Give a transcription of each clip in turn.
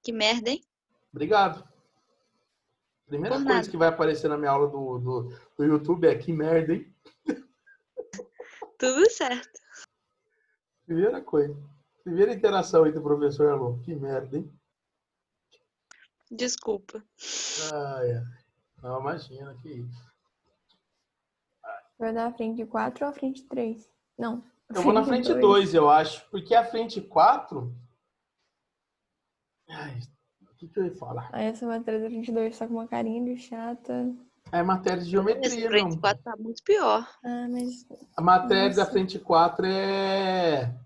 Que merda, hein? Obrigado. Primeira Por coisa nada. que vai aparecer na minha aula do YouTube é que merda, hein? Tudo certo. Primeira coisa. Primeira interação entre o professor e aluno. Que merda, hein? Desculpa. Ai, ai. Não, imagina, que isso. Vai dar a frente 4 ou a frente 3? Não. Eu vou na frente 2, eu acho. Porque a frente 4... Ai, o que eu ia falar? Aí essa matéria da frente 2 tá com uma carinha de chata. É matéria de geometria, Essa frente meu. 4 tá muito pior. Ah, mas... A matéria da Nossa. frente 4 é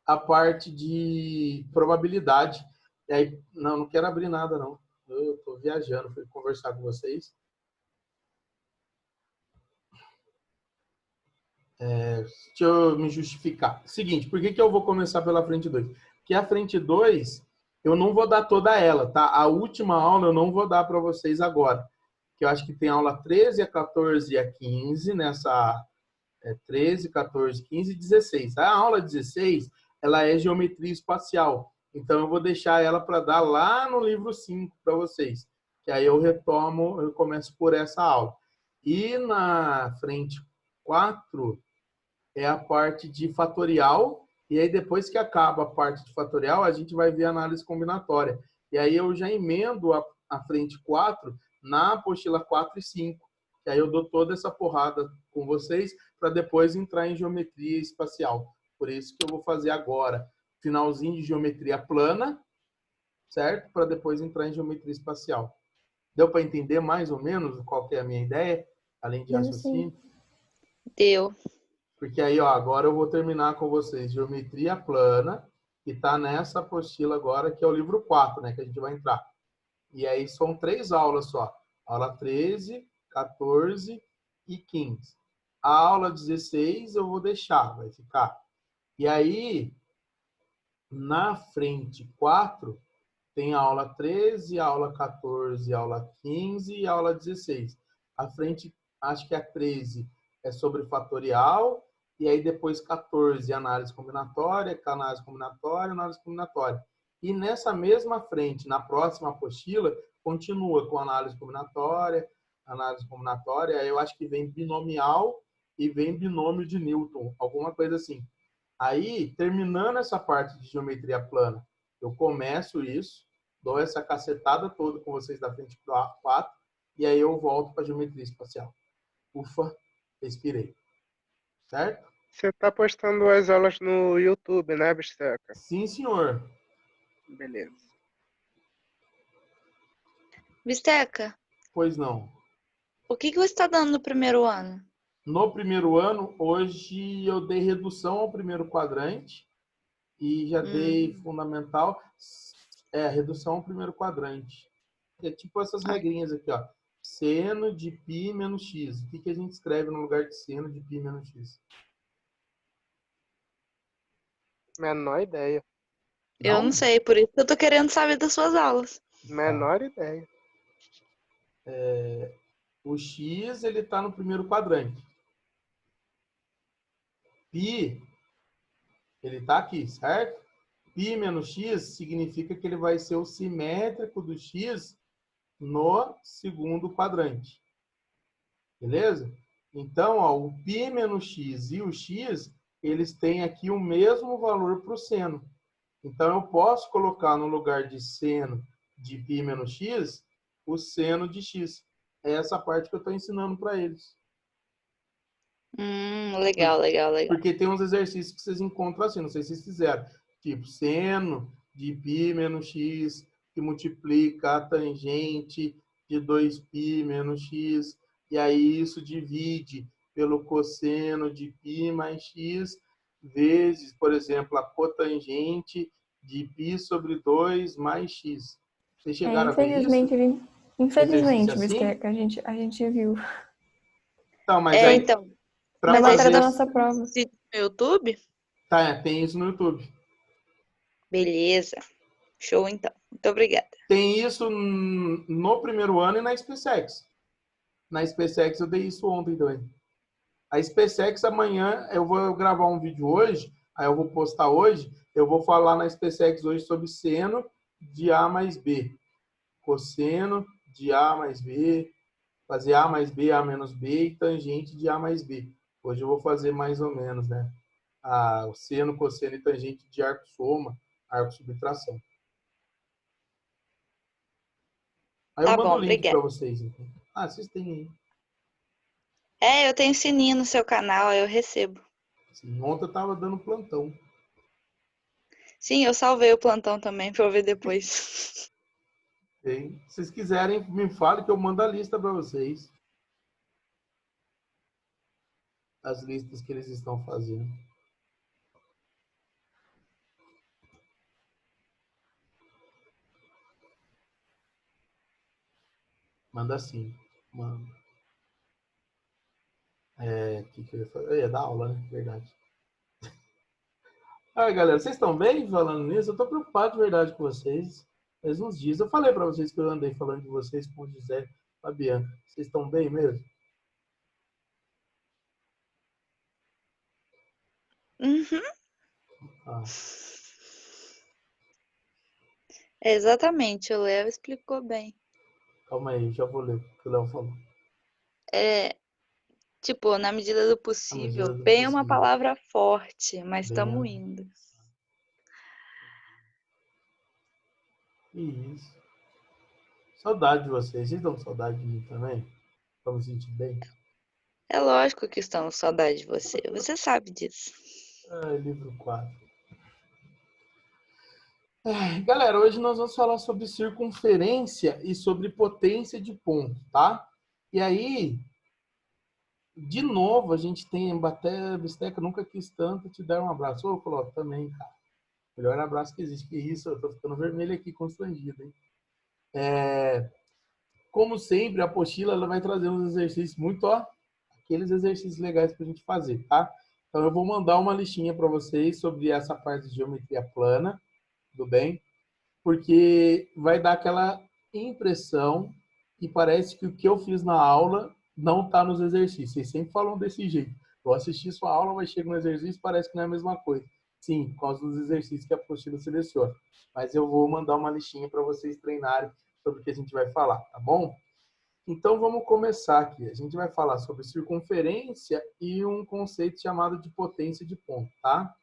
a parte de probabilidade. E aí, não quero abrir nada, não. Eu tô viajando, fui conversar com vocês. Deixa eu me justificar. Seguinte, por que eu vou começar pela frente 2? Porque a frente 2, eu não vou dar toda ela, tá? A última aula eu não vou dar para vocês agora. Que eu acho que tem aula 13, a 14 e a 15 nessa 13, 14, 15 e 16. A aula 16, ela é geometria espacial. Então eu vou deixar ela para dar lá no livro 5 para vocês. Que aí eu retomo, eu começo por essa aula. E na frente 4 é a parte de fatorial, e aí depois que acaba a parte de fatorial, a gente vai ver a análise combinatória. E aí eu já emendo a frente 4 na apostila 4 e 5. E aí eu dou toda essa porrada com vocês para depois entrar em geometria espacial. Por isso que eu vou fazer agora finalzinho de geometria plana, certo? Para depois entrar em geometria espacial. Deu para entender mais ou menos qual que é a minha ideia, além de raciocínio? Deu. Porque aí, ó, agora eu vou terminar com vocês geometria plana, que está nessa apostila agora, que é o livro 4, né, que a gente vai entrar. E aí são 3 aulas só. Aula 13, 14 e 15. A aula 16 eu vou deixar, vai ficar. E aí, na frente 4, tem a aula 13, a aula 14, a aula 15 e a aula 16. A frente, acho que a 13 é sobre fatorial, e aí depois 14, análise combinatória, análise combinatória. E nessa mesma frente, na próxima apostila, continua com análise combinatória, aí eu acho que vem binomial e vem binômio de Newton, alguma coisa assim. Aí, terminando essa parte de geometria plana, eu começo isso, dou essa cacetada toda com vocês da frente 4, e aí eu volto para a geometria espacial. Ufa, respirei. Certo? Você tá postando as aulas no YouTube, né, Bisteca? Sim, senhor. Beleza. Bisteca, Pois não. o que você está dando no primeiro ano? No primeiro ano, hoje eu dei redução ao primeiro quadrante e já dei fundamental. Redução ao primeiro quadrante. É tipo essas regrinhas aqui, ó. Seno de π menos x. O que a gente escreve no lugar de seno de π menos x? Menor ideia. Eu não sei, por isso que eu tô querendo saber das suas aulas. Menor ideia. O x, ele está no primeiro quadrante. Π, ele está aqui, certo? Π menos x significa que ele vai ser o simétrico do x no segundo quadrante. Beleza? Então, ó, o π menos x e o x, eles têm aqui o mesmo valor para o seno. Então, eu posso colocar no lugar de seno de π menos x, o seno de x. É essa parte que eu estou ensinando para eles. Legal, legal, legal. Porque tem uns exercícios que vocês encontram assim, não sei se vocês fizeram. Tipo, seno de π menos x, que multiplica a tangente de 2π menos x. E aí isso divide pelo cosseno de π mais x, vezes, por exemplo, a cotangente de π sobre 2 mais x. Vocês chegaram a ver isso? Infelizmente, Exercício assim? Bisteca, a gente viu. Então, mas aí, então. para Mas fazer era da nossa prova. No YouTube? Tá, tem isso no YouTube. Beleza. Show, então. Muito obrigada. Tem isso no primeiro ano e na SpaceX. Na SpaceX eu dei isso ontem também. A SpaceX amanhã, eu vou gravar um vídeo hoje, aí eu vou postar hoje, eu vou falar na SpaceX hoje sobre seno de A mais B. Cosseno de A mais B, fazer A mais B, A menos B e tangente de A mais B. Hoje eu vou fazer mais ou menos, né? O seno, cosseno e tangente de arco-soma, arco-subtração. Aí eu Tá mando o bom, link para obrigada. vocês. Então. Vocês têm aí. Eu tenho sininho no seu canal, aí eu recebo. Sim, ontem eu tava dando plantão. Sim, eu salvei o plantão também pra eu ver depois. Tem. Se vocês quiserem, me fale que eu mando a lista para vocês. As listas que eles estão fazendo. Manda sim. Manda. Que eu ia fazer? Eu ia dar aula, né? Verdade. Galera, vocês estão bem falando nisso? Eu tô preocupado de verdade com vocês. Faz uns dias eu falei para vocês que eu andei falando de vocês com o José e Fabiano. Vocês estão bem mesmo? Uhum, Ah, exatamente, o Léo explicou bem. calma aí, já vou ler o que o Léo falou. Tipo, na medida do À possível, medida do bem é uma possível. palavra forte, mas Bem, estamos indo. isso. Saudade de vocês. Vocês estão com saudade de mim também? Estão me sentindo bem? É lógico que estamos com saudade de você. Você sabe disso. Livro 4. Galera, hoje nós vamos falar sobre circunferência e sobre potência de ponto, tá? E aí, de novo, a gente tem Baté Bisteca, nunca quis tanto te dar um abraço. Ô, Coloco, também, cara. Melhor abraço que existe. Que isso, eu tô ficando vermelho aqui, constrangido, hein? Como sempre, a apostila ela vai trazer uns exercícios muito, aqueles exercícios legais pra gente fazer, tá? Então, eu vou mandar uma listinha para vocês sobre essa parte de geometria plana, tudo bem? Porque vai dar aquela impressão que parece que o que eu fiz na aula não está nos exercícios. Vocês sempre falam desse jeito. Eu assisti sua aula, mas chega no exercício parece que não é a mesma coisa. Sim, por causa dos exercícios que a apostila seleciona. Mas eu vou mandar uma listinha para vocês treinarem sobre o que a gente vai falar, tá bom? Então vamos começar aqui. A gente vai falar sobre circunferência e um conceito chamado de potência de ponto, tá?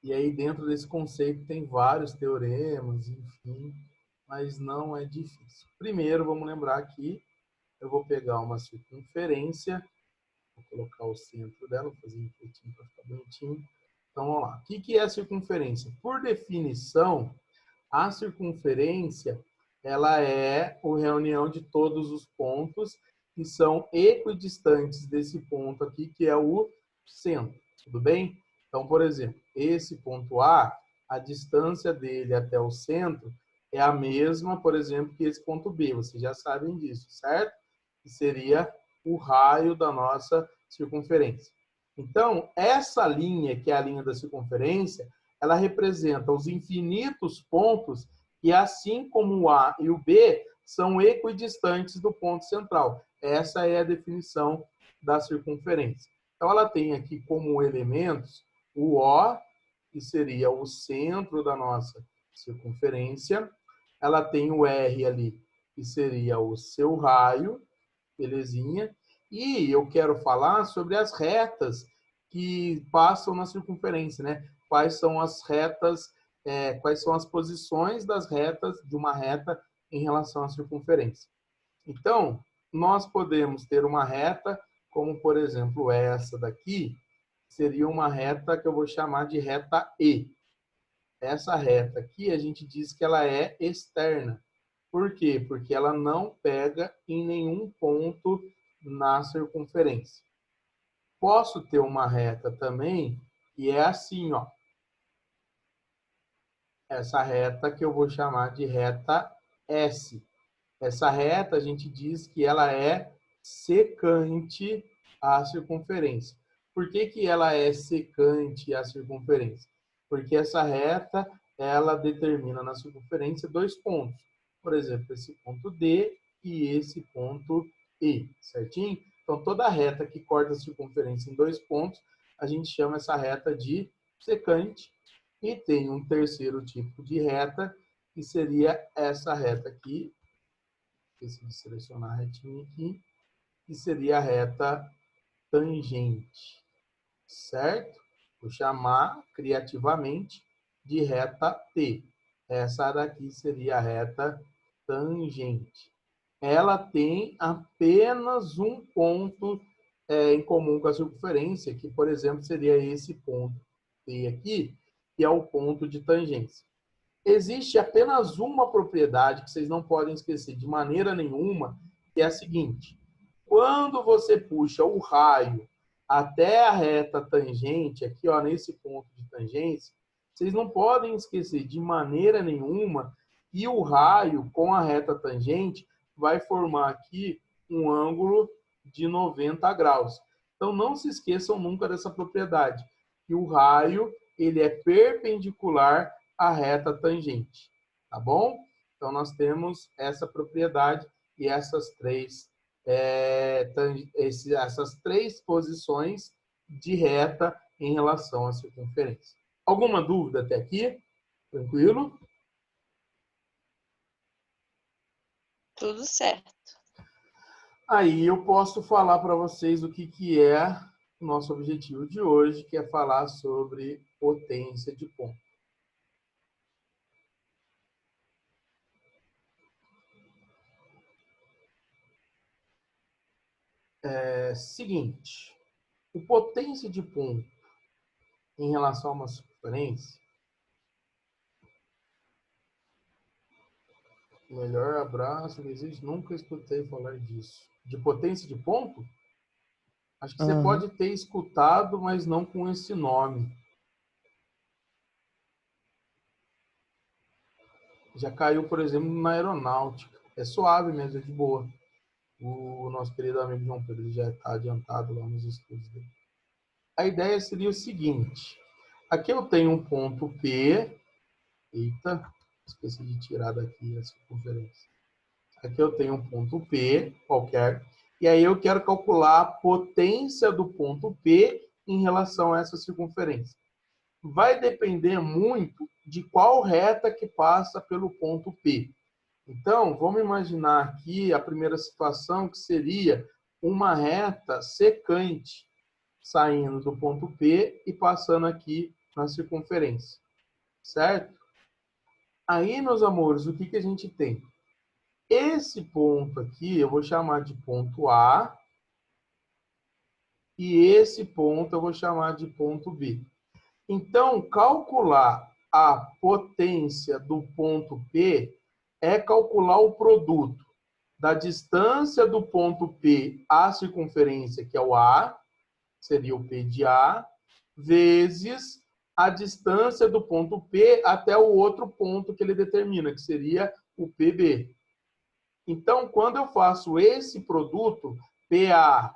E aí, dentro desse conceito, tem vários teoremas, enfim, mas não é difícil. Primeiro, vamos lembrar aqui, eu vou pegar uma circunferência, vou colocar o centro dela, vou fazer um enfeitinho para ficar bonitinho. Então, vamos lá. O que é a circunferência? Por definição, a circunferência ela é a reunião de todos os pontos que são equidistantes desse ponto aqui, que é o centro. Tudo bem? Então, por exemplo, esse ponto a distância dele até o centro é a mesma, por exemplo, que esse ponto B. Vocês já sabem disso, certo? Que seria o raio da nossa circunferência. Então, essa linha, que é a linha da circunferência, ela representa os infinitos pontos e assim como o A e o B são equidistantes do ponto central. Essa é a definição da circunferência. Então, ela tem aqui como elementos o O, que seria o centro da nossa circunferência. Ela tem o R ali, que seria o seu raio, belezinha. E eu quero falar sobre as retas que passam na circunferência, né? Quais são as retas, quais são as posições das retas de uma reta em relação à circunferência. Então, nós podemos ter uma reta, como por exemplo essa daqui, seria uma reta que eu vou chamar de reta E. Essa reta aqui, a gente diz que ela é externa. Por quê? Porque ela não pega em nenhum ponto na circunferência. Posso ter uma reta também, que é assim, ó. Essa reta que eu vou chamar de reta S. Essa reta, a gente diz que ela é secante à circunferência. Por que que ela é secante à circunferência? Porque essa reta, ela determina na circunferência dois pontos. Por exemplo, esse ponto D e esse ponto E, certinho? Então, toda reta que corta a circunferência em dois pontos, a gente chama essa reta de secante. E tem um terceiro tipo de reta, que seria essa reta aqui. Esqueci de selecionar a retinha aqui. Que seria a reta tangente. Certo? Vou chamar criativamente de reta T. Essa daqui seria a reta tangente. Ela tem apenas um ponto em comum com a circunferência, que, por exemplo, seria esse ponto T aqui, que é o ponto de tangência. Existe apenas uma propriedade que vocês não podem esquecer de maneira nenhuma, que é a seguinte: quando você puxa o raio até a reta tangente, aqui ó, nesse ponto de tangência, vocês não podem esquecer de maneira nenhuma que o raio com a reta tangente vai formar aqui um ângulo de 90 graus. Então não se esqueçam nunca dessa propriedade, que o raio ele é perpendicular à reta tangente, tá bom? Então nós temos essa propriedade e essas três posições de reta em relação à circunferência. Alguma dúvida até aqui? Tranquilo? Tudo certo. Aí eu posso falar para vocês o que é o nosso objetivo de hoje, que é falar sobre potência de ponto. Seguinte, o potência de ponto em relação a uma circunferência, o melhor abraço que existe, nunca escutei falar disso. De potência de ponto? Acho que você pode ter escutado, mas não com esse nome. Já caiu, por exemplo, na aeronáutica. É suave mesmo, é de boa. O nosso querido amigo João Pedro já está adiantado lá nos estudos dele. A ideia seria o seguinte. Aqui eu tenho um ponto P. Eita, esqueci de tirar daqui a circunferência. Aqui eu tenho um ponto P qualquer. E aí eu quero calcular a potência do ponto P em relação a essa circunferência. Vai depender muito de qual reta que passa pelo ponto P. Então, vamos imaginar aqui a primeira situação, que seria uma reta secante, saindo do ponto P e passando aqui na circunferência. Certo? Aí, meus amores, o que a gente tem? Esse ponto aqui, eu vou chamar de ponto A, e esse ponto eu vou chamar de ponto B. Então, calcular a potência do ponto P é calcular o produto da distância do ponto P à circunferência, que é o A, seria o P de A, vezes a distância do ponto P até o outro ponto que ele determina, que seria o PB. Então, quando eu faço esse produto, PA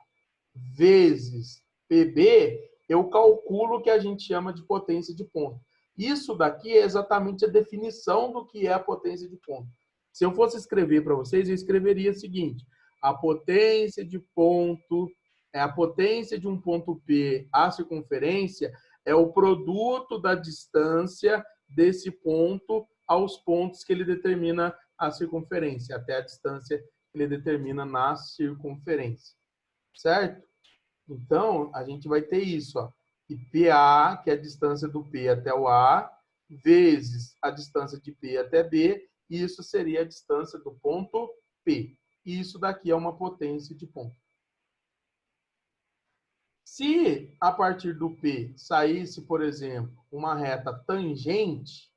vezes PB, eu calculo o que a gente chama de potência de ponto. Isso daqui é exatamente a definição do que é a potência de ponto. Se eu fosse escrever para vocês, eu escreveria o seguinte: a potência de ponto, a potência de um ponto P à circunferência é o produto da distância desse ponto aos pontos que ele determina a circunferência, até a distância que ele determina na circunferência. Certo? Então, a gente vai ter isso, ó. E PA, que é a distância do P até o A, vezes a distância de P até B, e isso seria a distância do ponto P. E isso daqui é uma potência de ponto. Se a partir do P saísse, por exemplo, uma reta tangente,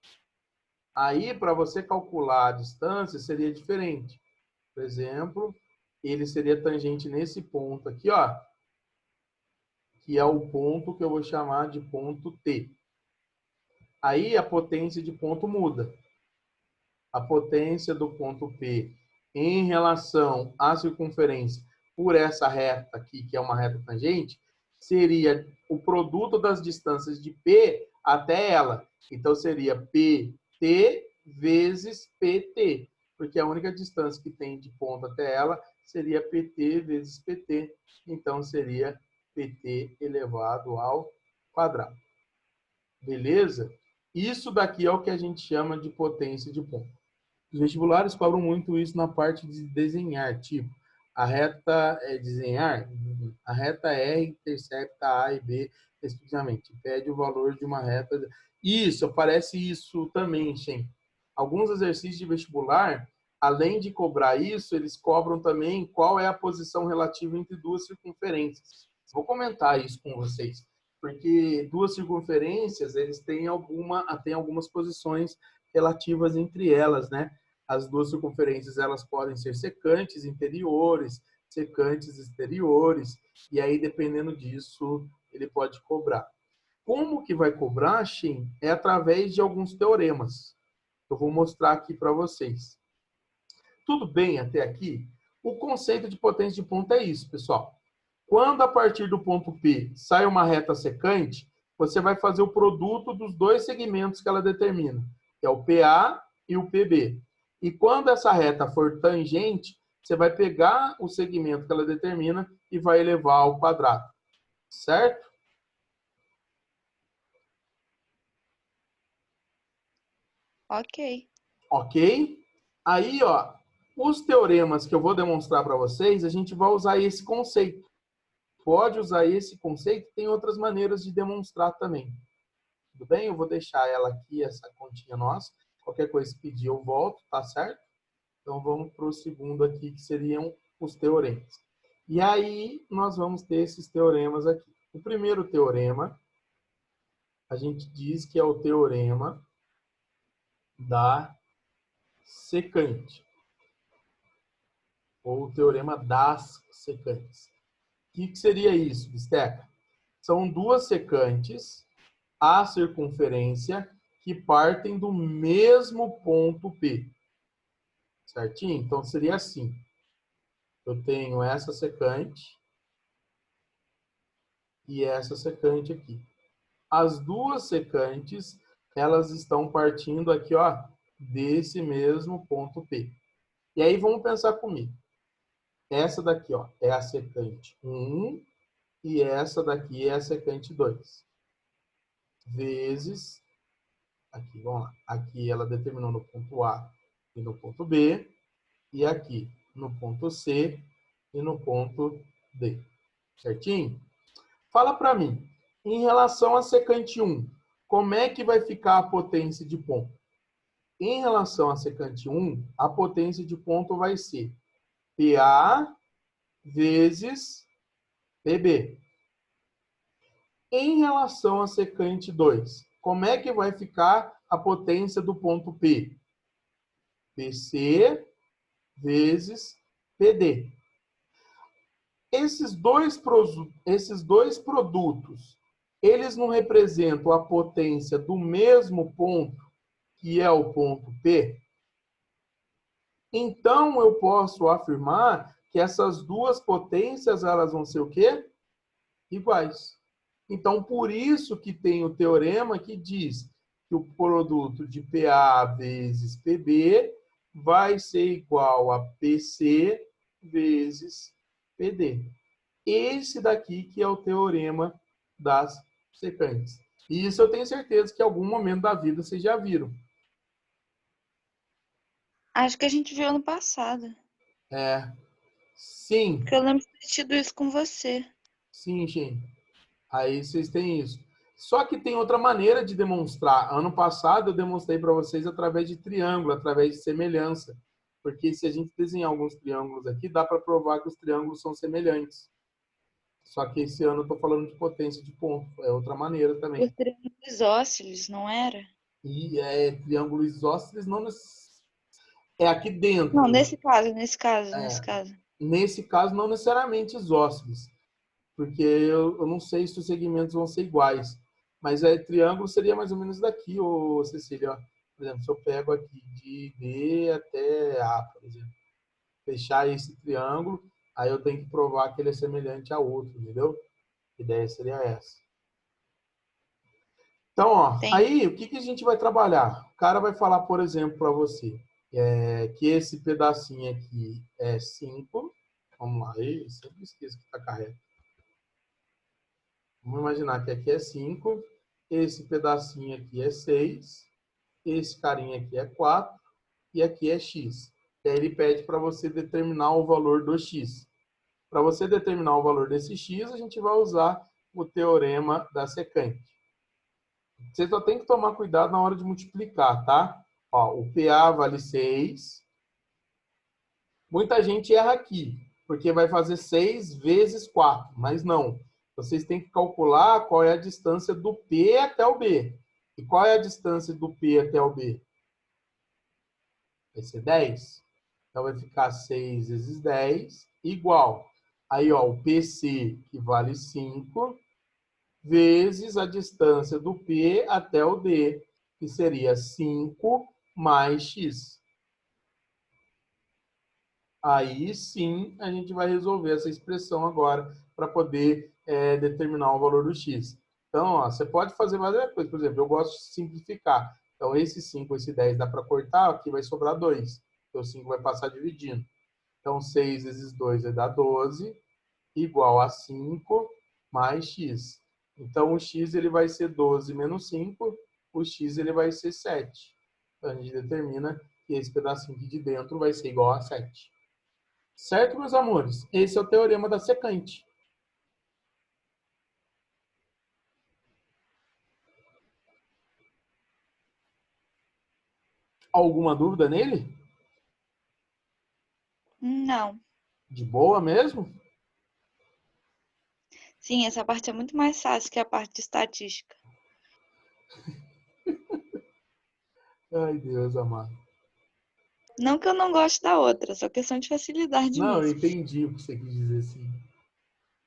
aí para você calcular a distância seria diferente. Por exemplo, ele seria tangente nesse ponto aqui, ó, que é o ponto que eu vou chamar de ponto T. Aí a potência de ponto muda. A potência do ponto P em relação à circunferência por essa reta aqui, que é uma reta tangente, seria o produto das distâncias de P até ela. Então, seria PT vezes PT, porque a única distância que tem de ponto até ela seria PT vezes PT. Então, seria PT elevado ao quadrado. Beleza? Isso daqui é o que a gente chama de potência de ponto. Os vestibulares cobram muito isso na parte de desenhar, tipo, a reta é desenhar, a reta R intercepta A e B, respectivamente. Pede o valor de uma reta. Isso, aparece isso também, Shen. Alguns exercícios de vestibular, além de cobrar isso, eles cobram também qual é a posição relativa entre duas circunferências. Vou comentar isso com vocês, porque duas circunferências, eles têm algumas posições relativas entre elas, né? As duas circunferências, elas podem ser secantes interiores, secantes exteriores, e aí, dependendo disso, ele pode cobrar. Como que vai cobrar, Shin? É através de alguns teoremas. Eu vou mostrar aqui para vocês. Tudo bem até aqui? O conceito de potência de ponto é isso, pessoal. Quando a partir do ponto P sai uma reta secante, você vai fazer o produto dos dois segmentos que ela determina, que é o PA e o PB. E quando essa reta for tangente, você vai pegar o segmento que ela determina e vai elevar ao quadrado. Certo? Ok. Ok? Aí, ó, os teoremas que eu vou demonstrar para vocês, a gente vai usar esse conceito. Pode usar esse conceito, tem outras maneiras de demonstrar também. Tudo bem? Eu vou deixar ela aqui, essa continha nossa. Qualquer coisa que pedir, eu volto, tá certo? Então, vamos para o segundo aqui, que seriam os teoremas. E aí, nós vamos ter esses teoremas aqui. O primeiro teorema, a gente diz que é o teorema da secante. Ou o teorema das secantes. O que seria isso, Bisteca? São duas secantes, a circunferência, que partem do mesmo ponto P. Certinho? Então, seria assim. Eu tenho essa secante e essa secante aqui. As duas secantes, elas estão partindo aqui, ó, desse mesmo ponto P. E aí, vamos pensar comigo. Essa daqui, ó, é a secante 1 e essa daqui é a secante 2. Vezes, aqui, vamos lá. Aqui ela determinou no ponto A e no ponto B. E aqui no ponto C e no ponto D. Certinho? Fala para mim, em relação à secante 1, como é que vai ficar a potência de ponto? Em relação à secante 1, a potência de ponto vai ser PA vezes PB. Em relação à secante 2, como é que vai ficar a potência do ponto P? PC vezes PD. Esses dois produtos, eles não representam a potência do mesmo ponto, que é o ponto P? Então, eu posso afirmar que essas duas potências, elas vão ser o quê? Iguais. Então, por isso que tem o teorema que diz que o produto de PA vezes PB vai ser igual a PC vezes PD. Esse daqui que é o teorema das secantes. E isso eu tenho certeza que em algum momento da vida vocês já viram. Acho que a gente viu ano passado. Sim, Porque eu lembro de ter tido isso com você. sim, gente. Aí vocês têm isso. Só que tem outra maneira de demonstrar. Ano passado eu demonstrei para vocês através de triângulo, através de semelhança. Porque se a gente desenhar alguns triângulos aqui, dá para provar que os triângulos são semelhantes. Só que esse ano eu estou falando de potência de ponto. É outra maneira também. Os triângulos isósceles, não era? E triângulo isósceles não é aqui dentro. Não, nesse caso. Nesse caso, não necessariamente isósceles. Porque eu não sei se os segmentos vão ser iguais. Mas triângulo seria mais ou menos daqui, ô Cecília. Por exemplo, se eu pego aqui de B até A, por exemplo. Fechar esse triângulo, aí eu tenho que provar que ele é semelhante a outro, entendeu? A ideia seria essa. Então, ó, aí o que a gente vai trabalhar? O cara vai falar, por exemplo, para você que esse pedacinho aqui é 5. Vamos lá, eu sempre esqueço que está correto. Vamos imaginar que aqui é 5 esse pedacinho aqui é 6, esse carinha aqui é 4 e aqui é x. E aí ele pede para você determinar o valor do x. Para você determinar o valor desse x, a gente vai usar o teorema da secante. Você só tem que tomar cuidado na hora de multiplicar, tá? Ó, o PA vale 6. Muita gente erra aqui, porque vai fazer 6 vezes 4, mas não. Vocês têm que calcular qual é a distância do P até o B. E qual é a distância do P até o B? Vai ser 10. Então vai ficar 6 vezes 10 igual. Aí, ó, o PC, que vale 5, vezes a distância do P até o D, que seria 5 mais X. Aí sim a gente vai resolver essa expressão agora para poder determinar o valor do X. Então, ó, você pode fazer várias coisas. Por exemplo, eu gosto de simplificar. Então, esse 5, esse 10 dá para cortar, aqui vai sobrar 2. Então, o 5 vai passar dividindo. Então, 6 vezes 2 vai dar 12, igual a 5 mais X. Então, o X ele vai ser 12 menos 5, o X ele vai ser 7. Então, a gente determina que esse pedacinho aqui de dentro vai ser igual a 7. Certo, meus amores? Esse é o teorema da secante. Alguma dúvida nele? Não. De boa mesmo? Sim, essa parte é muito mais fácil que a parte de estatística. Ai, Deus amado. Não que eu não goste da outra, só questão de facilidade Não, eu mesmo. entendi o que você quis dizer assim.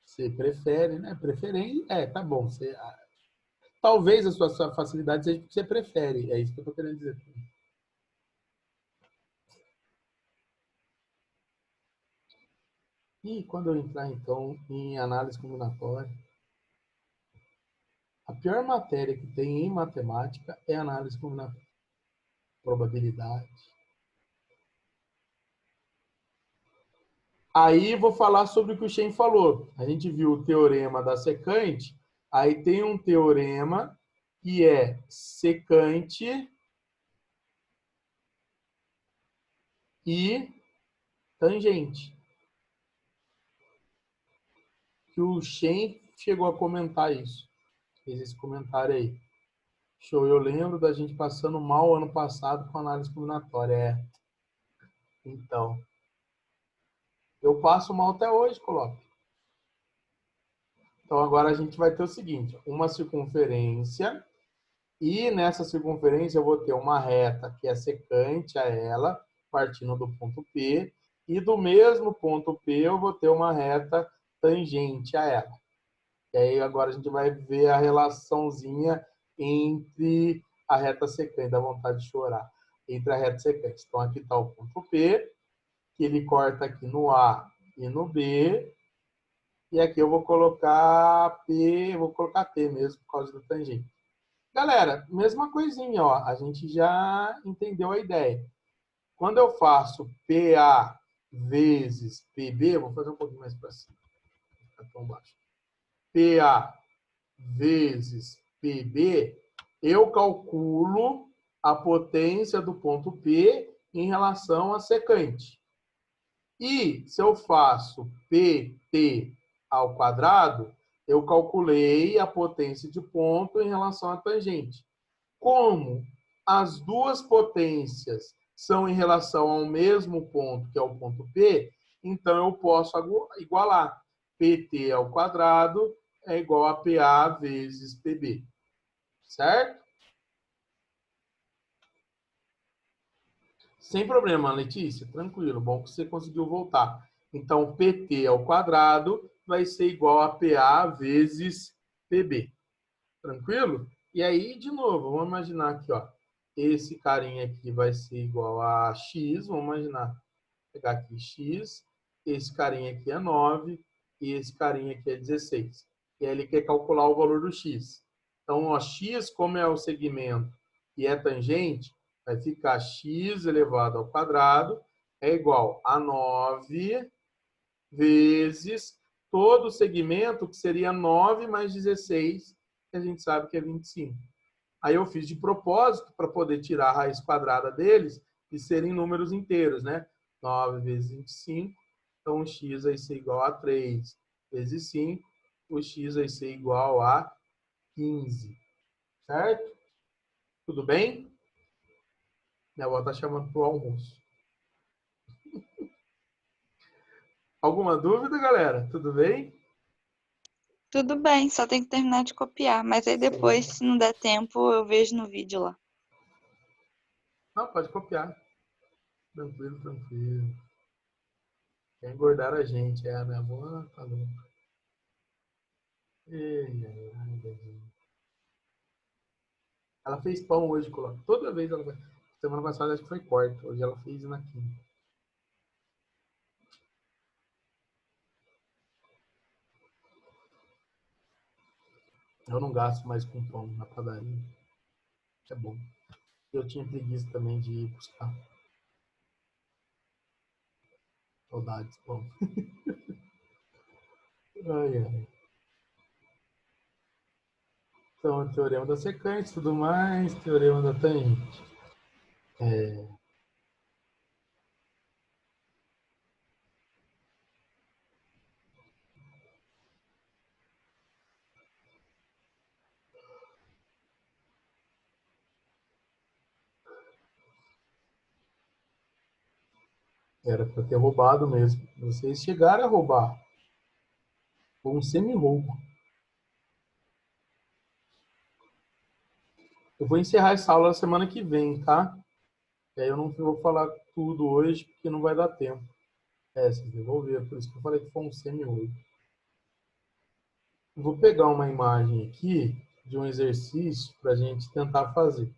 Você prefere, né? Preferência. Tá bom. Talvez a sua facilidade seja porque você prefere. É isso que eu estou querendo dizer. E quando eu entrar, então, em análise combinatória, a pior matéria que tem em matemática é análise combinatória. Probabilidade. Aí vou falar sobre o que o Shen falou. A gente viu o teorema da secante. Aí tem um teorema que é secante e tangente. Que o Shen chegou a comentar isso. Fez esse comentário aí. Show, eu lembro da gente passando mal ano passado com análise combinatória. Então, eu passo mal até hoje, coloque. Então, agora a gente vai ter o seguinte, uma circunferência, e nessa circunferência eu vou ter uma reta que é secante a ela, partindo do ponto P, e do mesmo ponto P eu vou ter uma reta tangente a ela. E aí agora a gente vai ver a relaçãozinha entre a reta secante, dá vontade de chorar, entre a reta secante. Então aqui está o ponto P, que ele corta aqui no A e no B, e aqui eu vou colocar P, vou colocar T mesmo por causa do tangente. Galera, mesma coisinha, ó, a gente já entendeu a ideia. Quando eu faço PA vezes PB, vou fazer um pouquinho mais para cima, não fica tão baixo. PA vezes PB, eu calculo a potência do ponto P em relação à secante. E se eu faço PT ao quadrado, eu calculei a potência de ponto em relação à tangente. Como as duas potências são em relação ao mesmo ponto, que é o ponto P, então eu posso igualar. PT ao quadrado é igual a PA vezes PB. Certo? Sem problema, Letícia. Tranquilo. Bom que você conseguiu voltar. Então, PT ao quadrado vai ser igual a PA vezes PB. Tranquilo? E aí, de novo, vamos imaginar aqui, ó. Esse carinha aqui vai ser igual a X. Vamos imaginar. Vou pegar aqui X. Esse carinha aqui é 9. E esse carinha aqui é 16. E aí ele quer calcular o valor do X. Então, ó, X, como é o segmento e é tangente, vai ficar X elevado ao quadrado é igual a 9 vezes todo o segmento, que seria 9 mais 16, que a gente sabe que é 25. Aí eu fiz de propósito para poder tirar a raiz quadrada deles e serem números inteiros, né? 9 vezes 25, então o x vai ser igual a 3 vezes 5, o x vai ser igual a 15, certo? Tudo bem? Minha avó está chamando para o almoço. Alguma dúvida, galera? Tudo bem? Tudo bem, só tem que terminar de copiar. Mas aí depois, Sim. se não der tempo, eu vejo no vídeo lá. Não, pode copiar. Tranquilo, tranquilo. Quer engordar a gente, é a minha avó, tá louca. Ei, ai, ai, dadinho. Ela fez pão hoje, coloca. Toda vez ela vai. Semana passada acho que foi quarta. Hoje ela fez na quinta. Eu não gasto mais com pão na padaria. É bom. Eu tinha preguiça também de ir buscar. Saudades, pão. Ai, ai. Então, teorema da secante, tudo mais, teorema da tangente. Era para ter roubado mesmo. Vocês chegaram a roubar. Foi um semi-roubo. Eu vou encerrar essa aula na semana que vem, tá? E aí eu não vou falar tudo hoje, porque não vai dar tempo. Vocês devolveram, por isso que eu falei que foi um semi-roubo. Vou pegar uma imagem aqui de um exercício para a gente tentar fazer.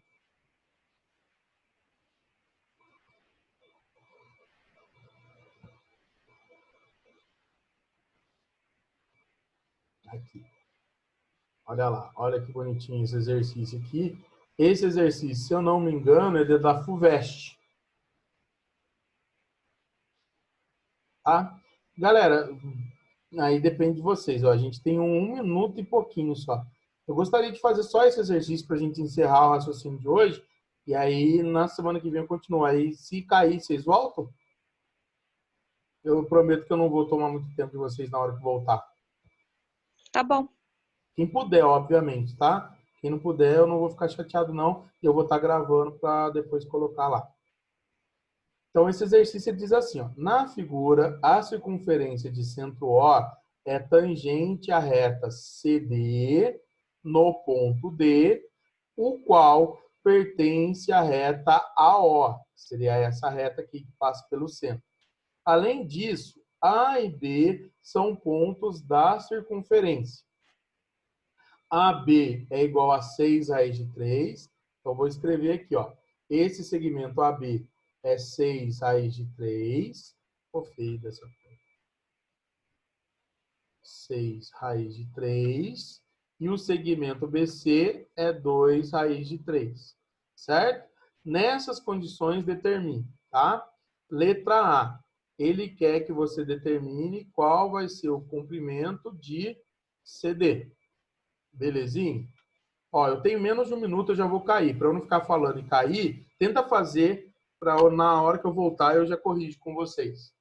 Aqui. Olha lá, olha que bonitinho esse exercício aqui. Esse exercício, se eu não me engano, é da FUVEST. Tá? Galera, aí depende de vocês. Ó, a gente tem 1 minuto e pouquinho só. Eu gostaria de fazer só esse exercício para a gente encerrar o raciocínio de hoje. E aí, na semana que vem, eu continuo. Aí, se cair, vocês voltam? Eu prometo que eu não vou tomar muito tempo de vocês na hora que voltar. Tá bom. Quem puder, obviamente, tá? Quem não puder, eu não vou ficar chateado, não. E eu vou estar gravando para depois colocar lá. Então, esse exercício diz assim, ó, na figura, a circunferência de centro O é tangente à reta CD no ponto D, o qual pertence à reta AO, seria essa reta aqui que passa pelo centro. Além disso, A e B são pontos da circunferência. AB é igual a 6 raiz de 3. Então, vou escrever aqui, ó. Esse segmento AB é 6 raiz de 3. Ficou feio dessa forma. 6 raiz de 3. E o segmento BC é 2 raiz de 3. Certo? Nessas condições, determine, tá? Letra A. Ele quer que você determine qual vai ser o comprimento de CD. Belezinha? Ó, eu tenho menos de 1 minuto, eu já vou cair. Para eu não ficar falando e cair, tenta fazer para na hora que eu voltar eu já corrijo com vocês.